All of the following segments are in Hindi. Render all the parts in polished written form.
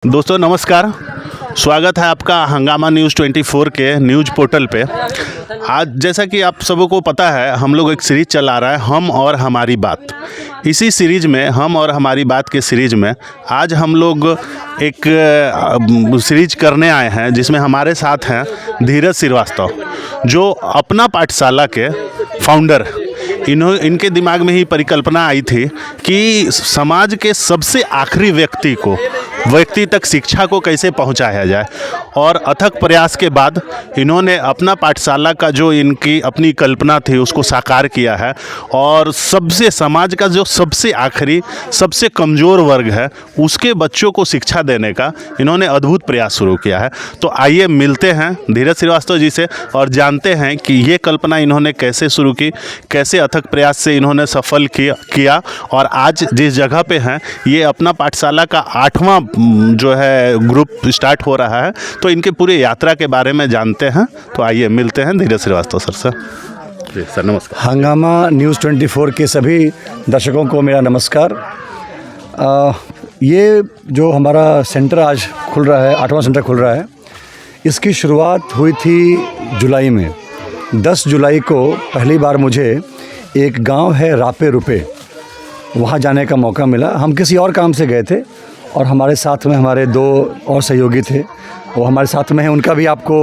दोस्तों नमस्कार। स्वागत है आपका हंगामा न्यूज़ 24 के न्यूज़ पोर्टल पे। आज जैसा कि आप सबों को पता है, हम लोग एक सीरीज़ चला रहा है हम और हमारी बात। इसी सीरीज़ में हम और हमारी बात के सीरीज़ में आज हम लोग एक सीरीज करने आए हैं जिसमें हमारे साथ हैं धीरज श्रीवास्तव, जो अपना पाठशाला के फाउंडर। इनके दिमाग में ही परिकल्पना आई थी कि समाज के सबसे आखिरी व्यक्ति तक शिक्षा को कैसे पहुंचाया जाए, और अथक प्रयास के बाद इन्होंने अपना पाठशाला का जो इनकी अपनी कल्पना थी उसको साकार किया है, और समाज का जो सबसे आखिरी सबसे कमज़ोर वर्ग है उसके बच्चों को शिक्षा देने का इन्होंने अद्भुत प्रयास शुरू किया है। तो आइए मिलते हैं धीरज श्रीवास्तव जी से और जानते हैं कि ये कल्पना इन्होंने कैसे शुरू की, कैसे अथक प्रयास से इन्होंने सफल किया और आज जिस जगह पे हैं ये अपना पाठशाला का 8वां जो है ग्रुप स्टार्ट हो रहा है। तो इनके पूरे यात्रा के बारे में जानते हैं। तो आइए मिलते हैं धीरज श्रीवास्तव सर से। जी सर नमस्कार। हंगामा न्यूज़ 24 के सभी दर्शकों को मेरा नमस्कार। ये जो हमारा सेंटर आज खुल रहा है, 8वां सेंटर खुल रहा है, इसकी शुरुआत हुई थी जुलाई में। 10 जुलाई को पहली बार मुझे एक गांव है रापे रुपे, वहाँ जाने का मौका मिला। हम किसी और काम से गए थे और हमारे साथ में हमारे 2 और सहयोगी थे, वो हमारे साथ में हैं। उनका भी आपको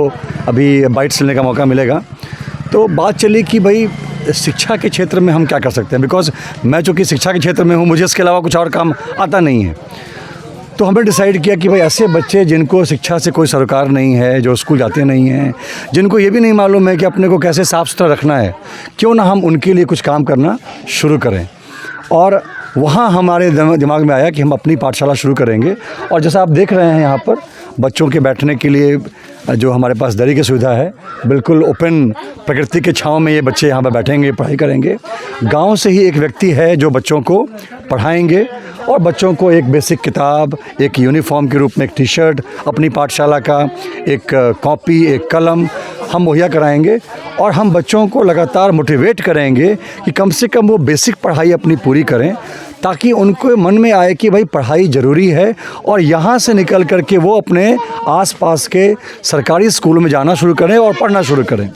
अभी बाइट्स लेने का मौका मिलेगा। तो बात चली कि भाई शिक्षा के क्षेत्र में हम क्या कर सकते हैं, बिकॉज़ मैं चूँकि शिक्षा के क्षेत्र में हूँ, मुझे इसके अलावा कुछ और काम आता नहीं है। तो हमने डिसाइड किया कि भाई ऐसे बच्चे जिनको शिक्षा से कोई सरोकार नहीं है, जो स्कूल जाते नहीं हैं, जिनको ये भी नहीं मालूम है कि अपने को कैसे साफ़ सुथरा रखना है, क्यों ना हम उनके लिए कुछ काम करना शुरू करें। और वहाँ हमारे दिमाग में आया कि हम अपनी पाठशाला शुरू करेंगे। और जैसा आप देख रहे हैं यहाँ पर बच्चों के बैठने के लिए जो हमारे पास दरी की सुविधा है, बिल्कुल ओपन प्रकृति के छाँव में ये बच्चे यहाँ पर बैठेंगे, पढ़ाई करेंगे। गांव से ही एक व्यक्ति है जो बच्चों को पढ़ाएंगे और बच्चों को एक बेसिक किताब, एक यूनिफॉर्म के रूप में एक टी शर्ट, अपनी पाठशाला का एक कॉपी, एक कलम हम मुहैया कराएंगे। और हम बच्चों को लगातार मोटिवेट करेंगे कि कम से कम वो बेसिक पढ़ाई अपनी पूरी करें, ताकि उनको मन में आए कि भाई पढ़ाई ज़रूरी है, और यहाँ से निकल कर के वो अपने आसपास के सरकारी स्कूलों में जाना शुरू करें और पढ़ना शुरू करें।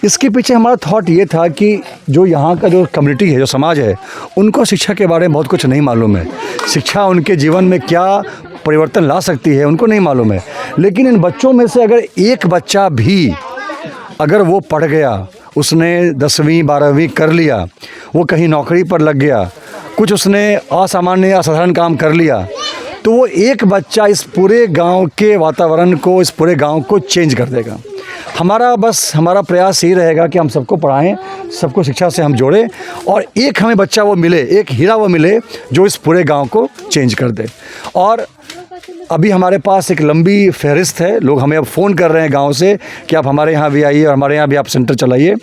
इसके पीछे हमारा थॉट ये था कि जो यहाँ का जो कम्युनिटी है, जो समाज है, उनको शिक्षा के बारे में बहुत कुछ नहीं मालूम है। शिक्षा उनके जीवन में क्या परिवर्तन ला सकती है उनको नहीं मालूम है। लेकिन इन बच्चों में से अगर एक बच्चा भी अगर वो पढ़ गया, उसने 10वीं 12वीं कर लिया, वो कहीं नौकरी पर लग गया, कुछ उसने असाधारण काम कर लिया, तो वो एक बच्चा इस पूरे गांव के वातावरण को, इस पूरे गांव को चेंज कर देगा। हमारा प्रयास यही रहेगा कि हम सबको पढ़ाएं, सबको शिक्षा से हम जोड़ें, और एक हमें बच्चा वो मिले, एक हीरा वो मिले जो इस पूरे गांव को चेंज कर दे। और अभी हमारे पास एक लंबी फहरिस्त है, लोग हमें अब फ़ोन कर रहे हैं गांव से कि आप हमारे यहाँ भी आइए और हमारे यहाँ भी आप सेंटर चलाइए।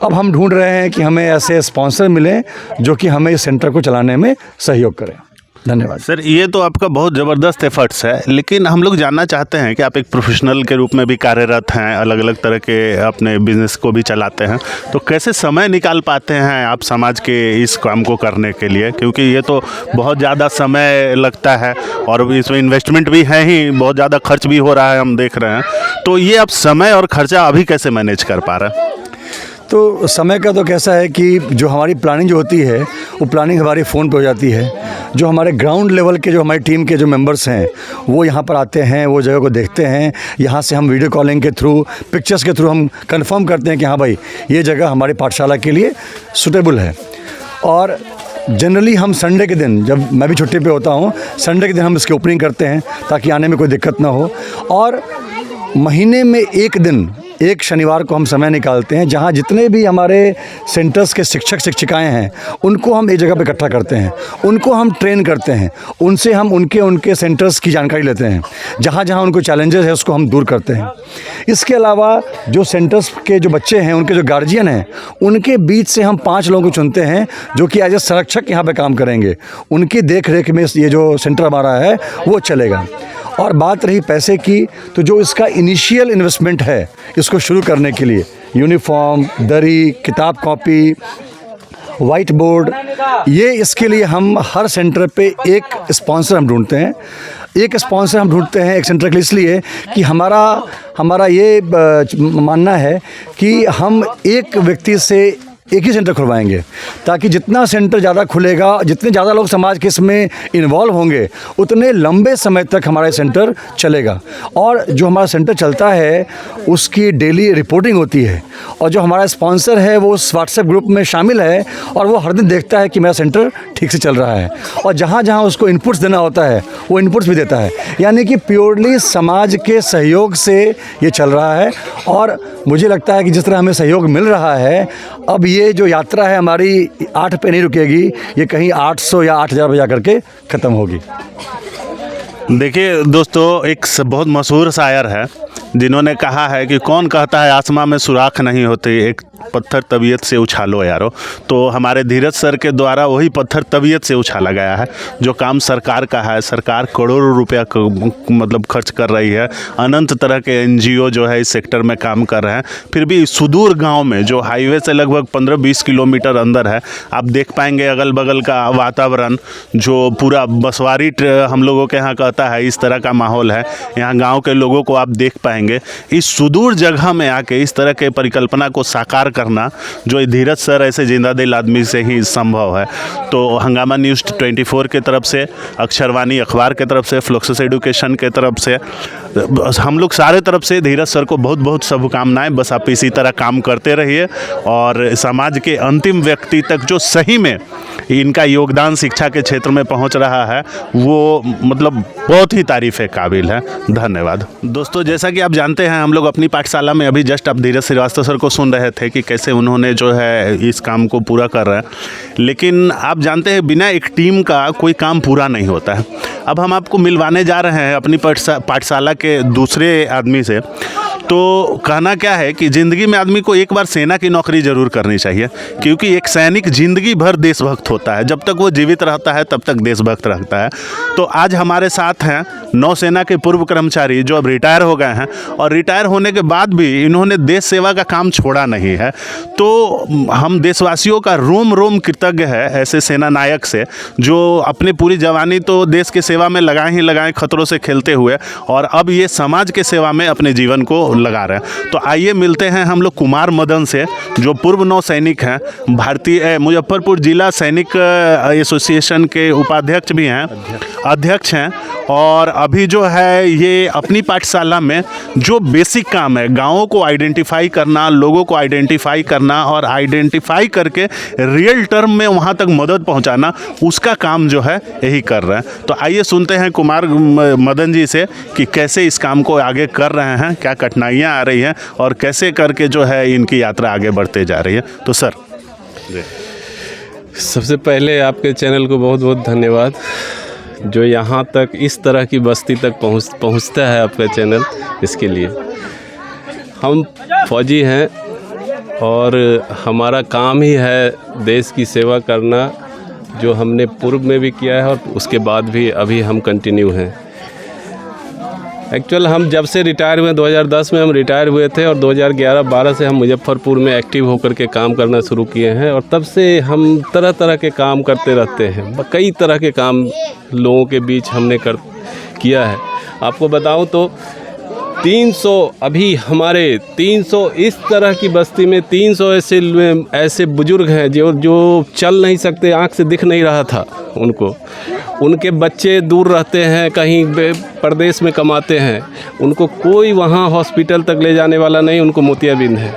अब हम ढूंढ रहे हैं कि हमें ऐसे स्पॉन्सर मिलें जो कि हमें इस सेंटर को चलाने में सहयोग करें। धन्यवाद सर। ये तो आपका बहुत ज़बरदस्त एफर्ट्स है, लेकिन हम लोग जानना चाहते हैं कि आप एक प्रोफेशनल के रूप में भी कार्यरत हैं, अलग अलग तरह के अपने बिजनेस को भी चलाते हैं, तो कैसे समय निकाल पाते हैं आप समाज के इस काम को करने के लिए, क्योंकि ये तो बहुत ज़्यादा समय लगता है और इसमें इन्वेस्टमेंट भी है ही, बहुत ज़्यादा खर्च भी हो रहा है, हम देख रहे हैं। तो ये आप समय और खर्चा अभी कैसे मैनेज कर पा रहे हैं? तो समय का तो कैसा है कि जो हमारी प्लानिंग जो होती है वो प्लानिंग हमारे फ़ोन पे हो जाती है। जो हमारे ग्राउंड लेवल के जो हमारी टीम के जो मेंबर्स हैं वो यहाँ पर आते हैं, वो जगह को देखते हैं। यहाँ से हम वीडियो कॉलिंग के थ्रू, पिक्चर्स के थ्रू हम कंफर्म करते हैं कि हाँ भाई ये जगह हमारी पाठशाला के लिए सूटेबल है। और जनरली हम संडे के दिन, जब मैं भी छुट्टी पे होता हूँ, संडे के दिन हम इसकी ओपनिंग करते हैं ताकि आने में कोई दिक्कत ना हो। और महीने में एक दिन, एक शनिवार को हम समय निकालते हैं जहाँ जितने भी हमारे सेंटर्स के शिक्षक शिक्षिकाएं हैं उनको हम एक जगह पे इकट्ठा करते हैं, उनको हम ट्रेन करते हैं, उनसे हम उनके सेंटर्स की जानकारी लेते हैं, जहाँ जहाँ उनको चैलेंजेस है उसको हम दूर करते हैं। इसके अलावा जो सेंटर्स के जो बच्चे हैं, उनके जो गार्जियन हैं, उनके बीच से हम 5 लोगों को चुनते हैं जो कि एज ए संरक्षक यहाँ पर काम करेंगे। उनकी देख रेख में ये जो सेंटर हमारा है वो चलेगा। और बात रही पैसे की, तो जो इसका इनिशियल इन्वेस्टमेंट है इसको शुरू करने के लिए, यूनिफॉर्म, दरी, किताब कॉपी, वाइट बोर्ड, ये इसके लिए हम हर सेंटर पे एक स्पॉन्सर हम ढूंढते हैं। एक स्पॉन्सर हम ढूंढते हैं एक सेंटर के लिए इसलिए कि हमारा ये मानना है कि हम एक व्यक्ति से एक ही सेंटर खुलवाएंगे, ताकि जितना सेंटर ज़्यादा खुलेगा, जितने ज़्यादा लोग समाज के इसमें इन्वॉल्व होंगे, उतने लंबे समय तक हमारा सेंटर चलेगा। और जो हमारा सेंटर चलता है उसकी डेली रिपोर्टिंग होती है, और जो हमारा स्पॉन्सर है वो उस व्हाट्सएप ग्रुप में शामिल है और वो हर दिन देखता है कि मेरा सेंटर ठीक से चल रहा है, और जहाँ जहाँ उसको इनपुट्स देना होता है वो इनपुट्स भी देता है। यानी कि प्योरली समाज के सहयोग से ये चल रहा है, और मुझे लगता है कि जिस तरह हमें सहयोग मिल रहा है, अब ये जो यात्रा है हमारी 8 पे नहीं रुकेगी, ये कहीं 800 या 8000 पे जा करके ख़त्म होगी। देखिए दोस्तों, एक बहुत मशहूर शायर है जिन्होंने कहा है कि कौन कहता है आसमां में सुराख नहीं होते, एक पत्थर तबीयत से उछालो यारो। तो हमारे धीरज सर के द्वारा वही पत्थर तबीयत से उछाला गया है। जो काम सरकार का है, सरकार करोड़ों रुपया मतलब खर्च कर रही है, अनंत तरह के NGO जो है इस सेक्टर में काम कर रहे हैं, फिर भी सुदूर गांव में जो हाईवे से लगभग 15-20 किलोमीटर अंदर है, आप देख पाएंगे अगल बगल का वातावरण जो पूरा बसवारी हम लोगों के यहाँ कहता है, इस तरह का माहौल है। यहाँ गाँव के लोगों को आप देख पाएंगे। इस सुदूर जगह में आके इस तरह के परिकल्पना को साकार करना जो धीरज सर ऐसे जिंदा दिल आदमी से ही संभव है। तो हंगामा न्यूज़ 24 की तरफ से, अक्षरवाणी अखबार की तरफ से, फ्लक्सस एजुकेशन की तरफ से, हम लोग सारे तरफ से धीरज सर को बहुत बहुत शुभकामनाएं। बस आप इसी तरह काम करते रहिए और समाज के अंतिम व्यक्ति तक जो सही में इनका योगदान शिक्षा के क्षेत्र में पहुंच रहा है वो मतलब बहुत ही तारीफ़ काबिल है। धन्यवाद दोस्तों। जैसा कि आप जानते हैं, हम लोग अपनी पाठशाला में अभी जस्ट आप धीरज श्रीवास्तव सर को सुन रहे थे कि कैसे उन्होंने जो है इस काम को पूरा कर रहे हैं, लेकिन आप जानते हैं बिना एक टीम का कोई काम पूरा नहीं होता है। अब हम आपको मिलवाने जा रहे हैं अपनी पाठशाला के दूसरे आदमी से। तो कहना क्या है कि ज़िंदगी में आदमी को एक बार सेना की नौकरी ज़रूर करनी चाहिए, क्योंकि एक सैनिक ज़िंदगी भर देशभक्त होता है। जब तक वो जीवित रहता है तब तक देशभक्त रहता है। तो आज हमारे साथ हैं नौसेना के पूर्व कर्मचारी जो अब रिटायर हो गए हैं, और रिटायर होने के बाद भी इन्होंने देश सेवा का काम छोड़ा नहीं है। तो हम देशवासियों का रोम रोम कृतज्ञ है ऐसे सेना नायक से, जो अपनी पूरी जवानी तो देश की सेवा में लगाए ही लगाए, खतरों से खेलते हुए, और अब ये समाज के सेवा में अपने जीवन को लगा रहे हैं। तो आइए मिलते हैं हम लोग कुमार मदन से, जो पूर्व नौ सैनिक हैं, भारतीय मुजफ्फरपुर जिला सैनिक एसोसिएशन के उपाध्यक्ष भी हैं, अध्यक्ष हैं, और अभी जो है ये अपनी पाठशाला में जो बेसिक काम है, गाँवों को आइडेंटिफाई करना, लोगों को आइडेंटिफाई करना और आइडेंटिफाई करके रियल टर्म में वहाँ तक मदद पहुँचाना, उसका काम जो है यही कर रहे हैं। तो आइए सुनते हैं कुमार मदन जी से कि कैसे इस काम को आगे कर रहे हैं, क्या कठिनाइयाँ आ रही हैं और कैसे करके जो है इनकी यात्रा आगे बढ़ते जा रही है। तो सर सबसे पहले आपके चैनल को बहुत बहुत धन्यवाद, जो यहाँ तक इस तरह की बस्ती तक पहुँचता है आपका चैनल, इसके लिए। हम फौजी हैं और हमारा काम ही है देश की सेवा करना, जो हमने पूर्व में भी किया है और उसके बाद भी अभी हम कंटिन्यू हैं। एक्चुअल हम जब से रिटायर हुए, 2010 में हम रिटायर हुए थे, और 2011-12 से हम मुजफ्फरपुर में एक्टिव होकर के काम करना शुरू किए हैं, और तब से हम तरह तरह के काम करते रहते हैं। कई तरह के काम लोगों के बीच हमने किया है। आपको बताऊं तो 300 अभी हमारे 300 इस तरह की बस्ती में 300 ऐसे बुजुर्ग हैं जो चल नहीं सकते, आँख से दिख नहीं रहा था उनको। उनके बच्चे दूर रहते हैं, कहीं प्रदेश में कमाते हैं, उनको कोई वहाँ हॉस्पिटल तक ले जाने वाला नहीं, उनको मोतियाबिंद है।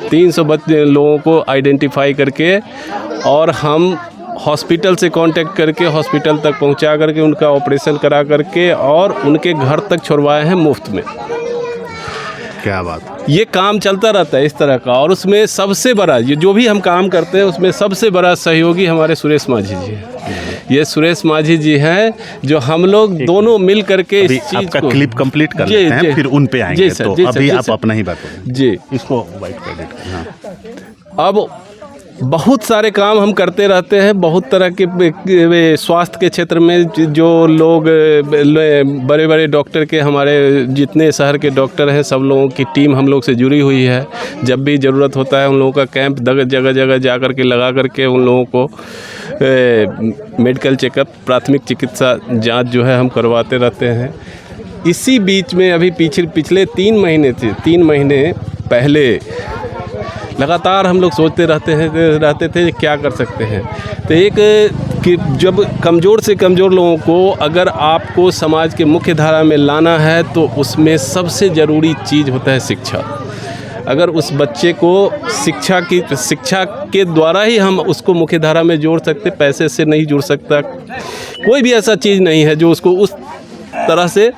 300 लोगों को आइडेंटिफाई करके और हम हॉस्पिटल से कांटेक्ट करके हॉस्पिटल तक पहुंचा करके उनका ऑपरेशन करा करके और उनके घर तक छोड़वाए हैं मुफ्त में। क्या बात। ये काम चलता रहता है इस तरह का, और उसमें सबसे बड़ा ये जो भी हम काम करते हैं उसमें सबसे बड़ा सहयोगी हमारे सुरेश माझी जी हैं। ये सुरेश माझी जी हैं जो हम लोग दोनों मिल करके इस चीज़ आपका को क्लिप कंप्लीट कर लेते हैं, फिर उन पे आएंगे। तो अभी आप अपना ही बात करें जी। इसको वाइट कर देते हैं। हाँ। अब बहुत सारे काम हम करते रहते हैं। बहुत तरह के स्वास्थ्य के क्षेत्र में जो लोग बड़े बड़े डॉक्टर के, हमारे जितने शहर के डॉक्टर हैं, सब लोगों की टीम हम लोग से जुड़ी हुई है। जब भी ज़रूरत होता है उन लोगों का कैंप जगह जगह जा कर के लगा करके उन लोगों को मेडिकल चेकअप, प्राथमिक चिकित्सा जांच जो है हम करवाते रहते हैं। इसी बीच में अभी पिछले 3 महीने पहले लगातार हम लोग सोचते रहते थे क्या कर सकते हैं। तो एक कि जब कमज़ोर से कमज़ोर लोगों को अगर आपको समाज के मुख्य धारा में लाना है तो उसमें सबसे ज़रूरी चीज़ होता है शिक्षा। अगर उस बच्चे को शिक्षा के द्वारा ही हम उसको मुख्य धारा में जोड़ सकते, पैसे से नहीं जुड़ सकता। कोई भी ऐसा चीज़ नहीं है जो उसको उस तरह से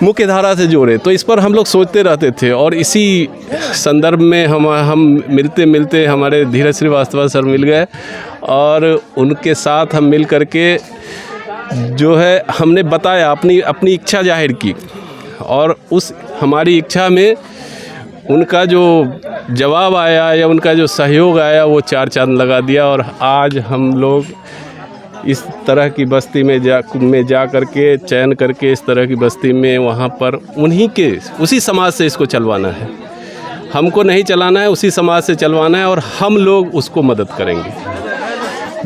मुख्य धारा से जोड़े। तो इस पर हम लोग सोचते रहते थे और इसी संदर्भ में हम मिलते हमारे धीरज श्रीवास्तव सर मिल गए और उनके साथ हम मिल करके जो है हमने बताया, अपनी इच्छा जाहिर की और उस हमारी इच्छा में उनका जो जवाब आया या उनका जो सहयोग आया वो 4 चांद लगा दिया। और आज हम लोग इस तरह की बस्ती में जा करके चयन करके इस तरह की बस्ती में वहाँ पर उसी समाज से इसको चलवाना है। हमको नहीं चलाना है, उसी समाज से चलवाना है और हम लोग उसको मदद करेंगे।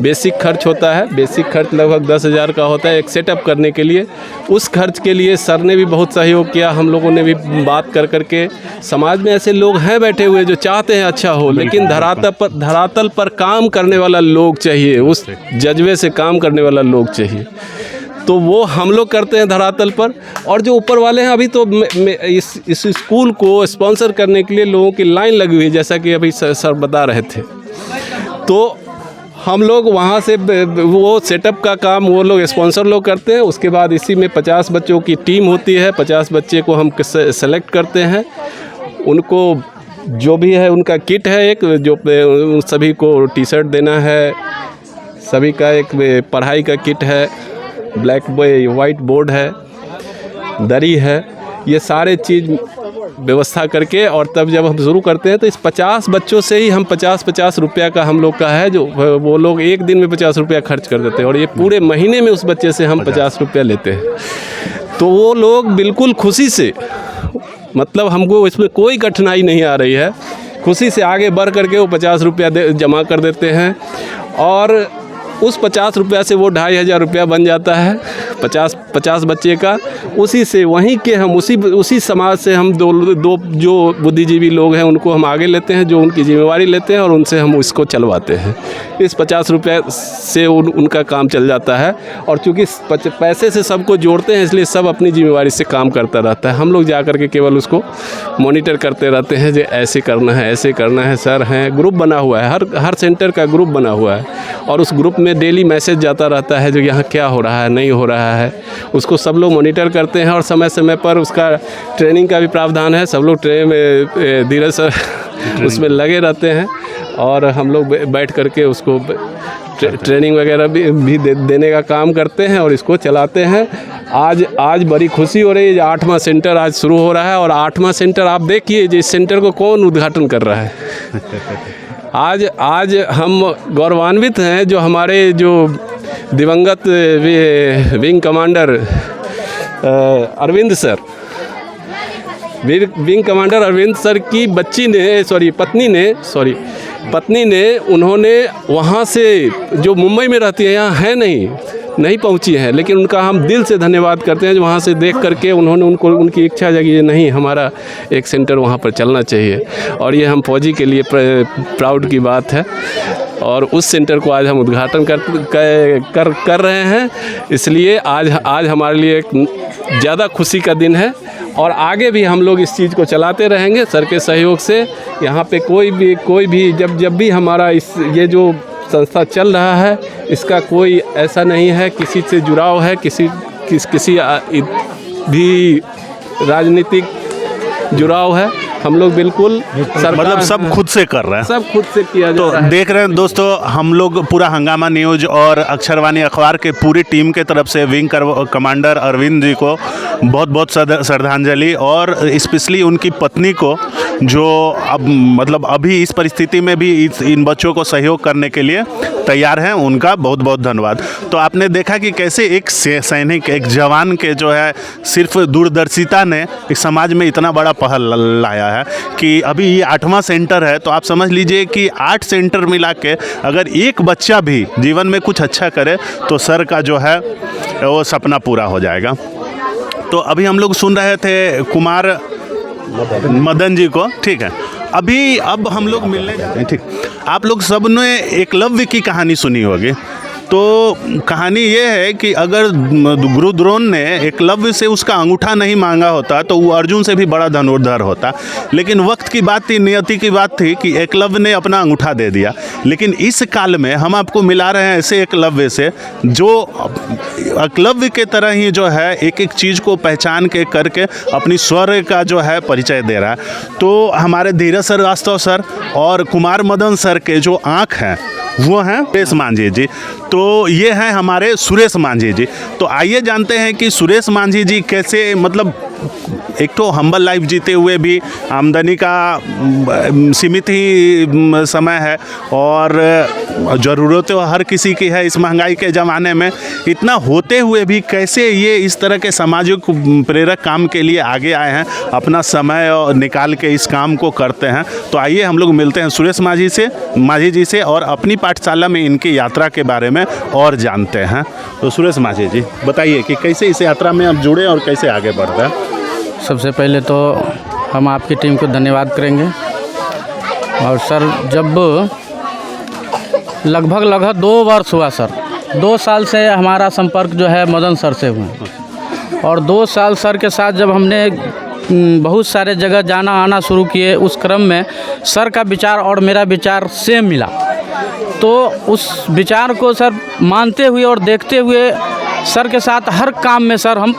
बेसिक खर्च होता है, बेसिक खर्च लगभग 10,000 का होता है एक सेटअप करने के लिए। उस खर्च के लिए सर ने भी बहुत सहयोग किया, हम लोगों ने भी बात कर के। समाज में ऐसे लोग हैं बैठे हुए जो चाहते हैं अच्छा हो, लेकिन धरातल पर काम करने वाला लोग चाहिए, उस जज्बे से काम करने वाला लोग चाहिए। तो वो हम लोग करते हैं धरातल पर। और जो ऊपर वाले हैं, अभी तो इस स्कूल को स्पॉन्सर करने के लिए लोगों की लाइन लगी हुई है, जैसा कि अभी सर बता रहे थे। तो हम लोग वहाँ से वो सेटअप का काम वो लोग स्पॉन्सर लोग करते हैं। उसके बाद इसी में 50 बच्चों की टीम होती है। 50 बच्चे को हम सेलेक्ट करते हैं। उनको जो भी है उनका किट है एक, जो सभी को टी शर्ट देना है, सभी का एक पढ़ाई का किट है, वाइट बोर्ड है, दरी है, ये सारे चीज़ व्यवस्था करके। और तब जब हम शुरू करते हैं तो इस 50 बच्चों से ही हम 50-50 रुपया का हम लोग का है, जो वो लोग एक दिन में 50 रुपया खर्च कर देते हैं और ये पूरे महीने में उस बच्चे से हम 50 रुपया लेते हैं। तो वो लोग बिल्कुल खुशी से, मतलब हमको इसमें कोई कठिनाई नहीं आ रही है, खुशी से आगे बढ़ करके वो 50 रुपया जमा कर देते हैं और उस 50 रुपया से वो 2,500 रुपया बन जाता है 50 बच्चे का। उसी से वहीं के हम उसी समाज से हम दो जो बुद्धिजीवी लोग हैं उनको हम आगे लेते हैं, जो उनकी जिम्मेवारी लेते हैं और उनसे हम इसको चलवाते हैं। इस 50 रुपये से उनका काम चल जाता है। और चूँकि पैसे से सबको जोड़ते हैं इसलिए सब अपनी जिम्मेवारी से काम करता रहता है। हम लोग जा कर के केवल उसको मॉनिटर करते रहते हैं, जो ऐसे करना है, ऐसे करना है। सर हैं, ग्रुप बना हुआ है, हर सेंटर का ग्रुप बना हुआ है और उस ग्रुप में डेली मैसेज जाता रहता है जो यहाँ क्या हो रहा है, नहीं हो रहा है, उसको सब लोग मॉनिटर करते हैं। और समय समय पर उसका ट्रेनिंग का भी प्रावधान है। सब लोग ट्रेनिंग में धीरज सर उसमें लगे रहते हैं और हम लोग बैठ करके उसको ट्रेनिंग वगैरह भी देने का काम करते हैं और इसको चलाते हैं। आज बड़ी खुशी हो रही है, 8वां सेंटर आज शुरू हो रहा है और 8वां सेंटर आप देखिए जिस सेंटर को कौन उद्घाटन कर रहा है। आज हम गौरवान्वित हैं जो हमारे जो दिवंगत wing commander Arvind sir, wing commander Arvind sir की पत्नी ने उन्होंने वहाँ से जो मुंबई में रहती है, यहाँ है नहीं पहुँची हैं, लेकिन उनका हम दिल से धन्यवाद करते हैं जो वहाँ से देख करके उन्होंने उनकी इच्छा जगी, नहीं हमारा एक सेंटर वहाँ पर चलना चाहिए। और ये हम फौजी के लिए प्राउड की बात है और उस सेंटर को आज हम उद्घाटन कर रहे हैं। इसलिए आज हमारे लिए एक ज़्यादा खुशी का दिन है और आगे भी हम लोग इस चीज़ को चलाते रहेंगे सर के सहयोग से। यहाँ पे कोई भी जब भी हमारा ये जो संस्था चल रहा है इसका कोई ऐसा नहीं है किसी से जुड़ाव है, किसी भी राजनीतिक जुड़ाव है। हम लोग बिल्कुल मतलब सब खुद से कर रहे हैं, सब खुद से किया जा रहा है। देख रहे हैं दोस्तों, हम लोग पूरा हंगामा न्यूज़ और अक्षरवाणी अखबार के पूरी टीम के तरफ से विंग कमांडर अरविंद जी को बहुत बहुत श्रद्धांजलि और स्पेशली उनकी पत्नी को जो अब मतलब अभी इस परिस्थिति में भी इन बच्चों को सहयोग करने के लिए तैयार हैं, उनका बहुत बहुत धन्यवाद। तो आपने देखा कि कैसे एक सैनिक, एक जवान के जो है सिर्फ दूरदर्शिता ने इस समाज में इतना बड़ा पहल लाया है कि अभी ये 8वां सेंटर है। तो आप समझ लीजिए कि 8 सेंटर मिला के अगर एक बच्चा भी जीवन में कुछ अच्छा करे तो सर का जो है वो सपना पूरा हो जाएगा। तो अभी हम लोग सुन रहे थे कुमार मदन जी को, ठीक है। अब हम लोग मिलने जा रहे हैं, ठीक। आप लोग सब ने एकलव्य की कहानी सुनी होगी। तो कहानी ये है कि अगर गुरु द्रोण ने एकलव्य से उसका अंगूठा नहीं मांगा होता तो वो अर्जुन से भी बड़ा धनुर्धर होता। लेकिन वक्त की बात थी, नियति की बात थी कि एकलव्य ने अपना अंगूठा दे दिया। लेकिन इस काल में हम आपको मिला रहे हैं ऐसे एकलव्य से जो एकलव्य के तरह ही जो है एक एक चीज़ को पहचान के करके अपनी स्वर का जो है परिचय दे रहा है। तो हमारे धीरज श्रीवास्तव सर और कुमार मदन सर के जो आँख हैं वो हैं सुरेश मांझी जी। तो ये हैं हमारे सुरेश मांझी जी। तो आइए जानते हैं कि सुरेश मांझी जी कैसे, मतलब एक तो हम्बल लाइफ जीते हुए भी आमदनी का सीमित ही समय है और ज़रूरत तो हर किसी की है इस महंगाई के ज़माने में, इतना होते हुए भी कैसे ये इस तरह के सामाजिक प्रेरक काम के लिए आगे आए हैं, अपना समय निकाल के इस काम को करते हैं। तो आइए हम लोग मिलते हैं सुरेश मांझी जी से और अपनी पाठशाला में इनकी यात्रा के बारे में और जानते हैं। तो सुरेश मांझी जी बताइए कि कैसे इस यात्रा में आप जुड़े और कैसे आगे बढ़ रहे हैं। सबसे पहले तो हम आपकी टीम को धन्यवाद करेंगे। और सर जब लगभग 2 वर्ष हुआ सर, 2 साल से हमारा संपर्क जो है मदन सर से हुआ और 2 साल सर के साथ जब हमने बहुत सारे जगह जाना आना शुरू किए, उस क्रम में सर का विचार और मेरा विचार सेम मिला। तो उस विचार को सर मानते हुए और देखते हुए सर के साथ हर काम में सर हम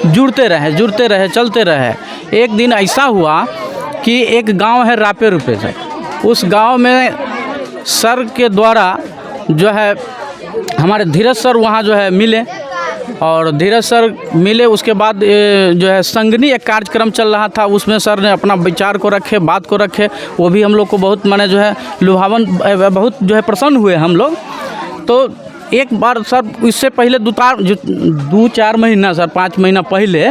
जुड़ते रहे, चलते रहे। एक दिन ऐसा हुआ कि एक गांव है रापे रुपे से, उस गांव में सर के द्वारा जो है हमारे धीरज सर वहाँ जो है मिले और धीरज सर मिले। उसके बाद जो है संगनी एक कार्यक्रम चल रहा था, उसमें सर ने अपना विचार को रखे, बात को रखे। वो भी हम लोग को बहुत माने जो है लुभावन, बहुत जो है प्रसन्न हुए हम लोग। तो एक बार सर इससे पहले 2-4 महीना सर 5 महीना पहले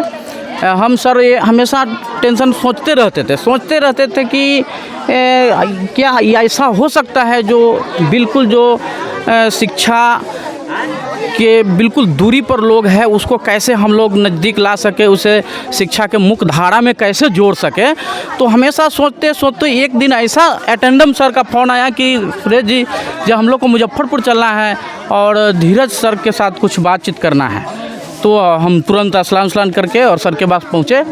हम सर ये हमेशा टेंशन सोचते रहते थे कि क्या ऐसा हो सकता है जो बिल्कुल जो शिक्षा के बिल्कुल दूरी पर लोग हैं उसको कैसे हम लोग नज़दीक ला सके, उसे शिक्षा के मुख्य धारा में कैसे जोड़ सके। तो हमेशा सोचते एक दिन ऐसा अटेंडम सर का फ़ोन आया कि सुरेश जी जब हम लोग को मुजफ्फरपुर चलना है और धीरज सर के साथ कुछ बातचीत करना है। तो हम तुरंत स्नान करके और सर के पास पहुँचे।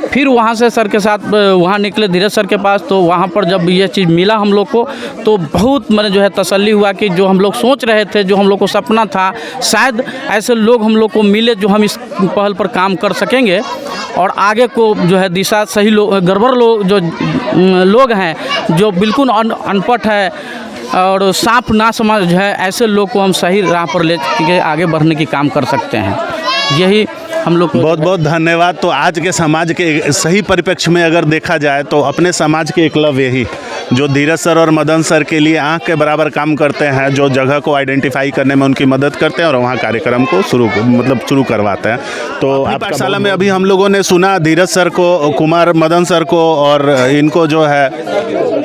फिर वहाँ से सर के साथ वहाँ निकले धीरज सर के पास। तो वहाँ पर जब ये चीज़ मिला हम लोग को तो बहुत मैंने जो है तसल्ली हुआ कि जो हम लोग सोच रहे थे, जो हम लोग को सपना था, शायद ऐसे लोग हम लोग को मिले जो हम इस पहल पर काम कर सकेंगे और आगे को जो है दिशा सही गड़बड़ लोग जो लोग हैं जो बिल्कुल अनपढ़ है और सांप ना समझ है, ऐसे लोग को हम सही राह पर ले के आगे बढ़ने की काम कर सकते हैं। यही हम लोग बहुत बहुत धन्यवाद। तो आज के समाज के सही परिप्रेक्ष्य में अगर देखा जाए तो अपने समाज के एकलव्य ही जो धीरज सर और मदन सर के लिए आँख के बराबर काम करते हैं, जो जगह को आइडेंटिफाई करने में उनकी मदद करते हैं और वहाँ कार्यक्रम को शुरू करवाते हैं। तो पाठशाला में अभी हम लोगों ने सुना धीरज सर को, कुमार मदन सर को और इनको जो है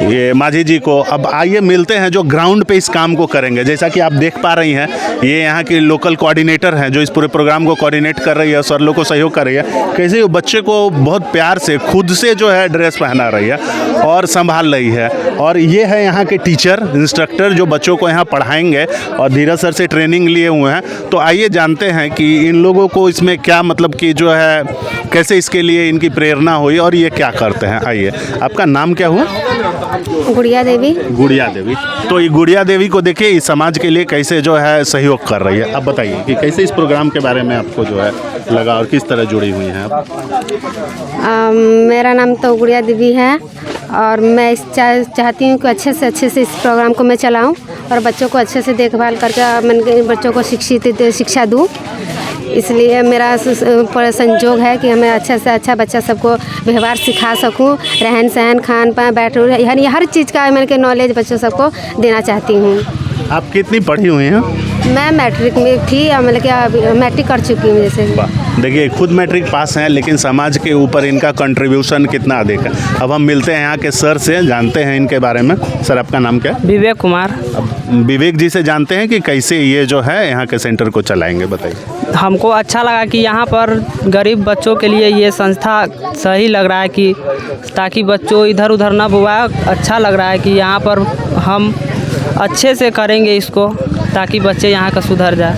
ये मांझी जी को। अब आइए मिलते हैं जो ग्राउंड पे इस काम को करेंगे। जैसा कि आप देख पा रही हैं ये यहाँ की लोकल कोऑर्डिनेटर हैं जो इस पूरे प्रोग्राम को कोऑर्डिनेट कर रही है, सर लोग को सहयोग कर रही है। कैसे वो बच्चे को बहुत प्यार से खुद से जो है ड्रेस पहना रही है और संभाल रही है। और ये है यहाँ के टीचर, इंस्ट्रक्टर जो बच्चों को यहाँ पढ़ाएंगे और धीरज सर से ट्रेनिंग लिए हुए हैं। तो आइए जानते हैं कि इन लोगों को इसमें क्या मतलब कि जो है कैसे इसके लिए इनकी प्रेरणा हुई और ये क्या करते हैं। आइए, आपका नाम क्या हुआ? गुड़िया देवी। गुड़िया देवी। तो ये गुड़िया देवी को देखिए इस समाज के लिए कैसे जो है सहयोग कर रही है। अब बताइए कि कैसे इस प्रोग्राम के बारे में आपको जो है लगा और किस तरह जुड़ी हुई हैं आप? मेरा नाम तो गुड़िया देवी है और मैं चाहती हूँ कि अच्छे से इस प्रोग्राम को मैं चलाऊँ और बच्चों को अच्छे से देखभाल करके मैं बच्चों को शिक्षा दूँ। इसलिए मेरा पूरा संजोग है कि मैं अच्छा से अच्छा बच्चा सबको व्यवहार सिखा सकूं, रहन सहन, खान पान, बैठ यानी हर चीज़ का मैंने नॉलेज बच्चों सबको देना चाहती हूँ। आप कितनी पढ़ी हुई हैं? मैं मैट्रिक में थी, मतलब कि मैट्रिक कर चुकी हूँ जैसे। देखिए खुद मैट्रिक पास हैं, लेकिन समाज के ऊपर इनका कंट्रीब्यूशन कितना अधिक है। अब हम मिलते हैं यहाँ के सर से, जानते हैं इनके बारे में। सर आपका नाम क्या है? विवेक कुमार। अब विवेक जी से जानते हैं कि कैसे ये जो है यहाँ के सेंटर को चलाएंगे, बताइए। हमको अच्छा लगा कि यहाँ पर गरीब बच्चों के लिए ये संस्था सही लग रहा है कि ताकि बच्चों इधर उधर ना बुआए। अच्छा लग रहा है कि यहाँ पर हम अच्छे से करेंगे इसको ताकि बच्चे यहाँ का सुधर जाए।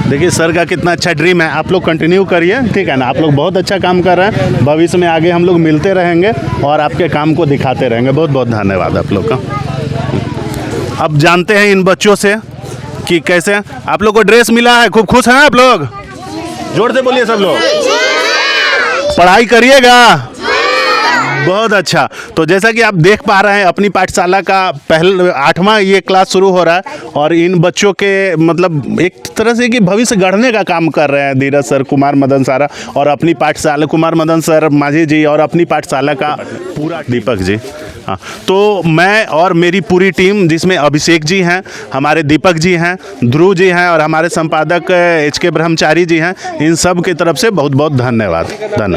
देखिए सर का कितना अच्छा ड्रीम है, आप लोग कंटिन्यू करिए, ठीक है ना। आप लोग बहुत अच्छा काम कर रहे हैं, भविष्य में आगे हम लोग मिलते रहेंगे और आपके काम को दिखाते रहेंगे। बहुत बहुत धन्यवाद आप लोग का। अब जानते हैं इन बच्चों से कि कैसे आप लोग को ड्रेस मिला है। खूब खुश हैं आप लोग? जोर से बोलिए सब लोग। पढ़ाई करिएगा। बहुत अच्छा। तो जैसा कि आप देख पा रहे हैं अपनी पाठशाला का 8वां ये क्लास शुरू हो रहा है और इन बच्चों के मतलब एक तरह से कि भविष्य गढ़ने का काम कर रहे हैं धीरज सर, कुमार मदन सारा और अपनी पाठशाला, कुमार मदन सर, माझी जी और अपनी पाठशाला का पूरा दीपक जी। हाँ, तो मैं और मेरी पूरी टीम जिसमें अभिषेक जी हैं, हमारे दीपक जी हैं, ध्रुव जी हैं और हमारे संपादक HK ब्रह्मचारी जी हैं, इन सब की तरफ से बहुत बहुत धन्यवाद।